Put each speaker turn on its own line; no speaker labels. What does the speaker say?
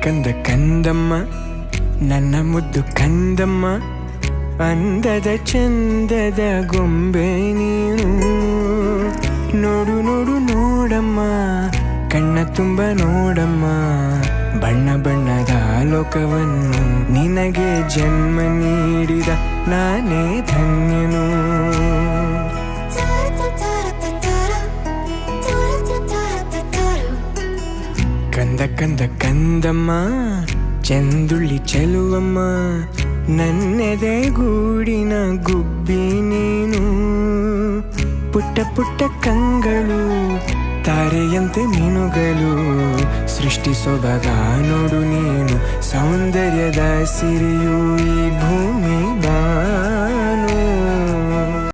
ಕಂದ ಕಂದಮ್ಮ ನನ್ನ ಮುದ್ದು ಕಂದಮ್ಮ ಅಂದದ ಚಂದದ ಗೊಂಬೆ ನೀನು ನೋಡು ನೋಡು ನೋಡಮ್ಮ ಕಣ್ಣ ತುಂಬ ನೋಡಮ್ಮ ಬಣ್ಣ ಬಣ್ಣದ ಲೋಕವನ್ನು ನಿನಗೆ ಜನ್ಮ ನೀಡಿದ ನಾನೇ ಧನ್ಯನು ಕಂದ ಕಂದ ಕಂದಮ್ಮ ಚಂದುಳ್ಳಿ ಚೆಲುವಮ್ಮ ನನ್ನೆದೆ ಗೂಡಿನ ಗುಬ್ಬಿ ನೀನು ಪುಟ್ಟ ಪುಟ್ಟ ಕಂಗಳು ತಾರೆಯಂತೆ ಮೀನುಗಳು ಸೃಷ್ಟಿ ಸೊಬಗ ನೋಡು ನೀನು ಸೌಂದರ್ಯದ ಸಿರಿಯು ಈ ಭೂಮಿ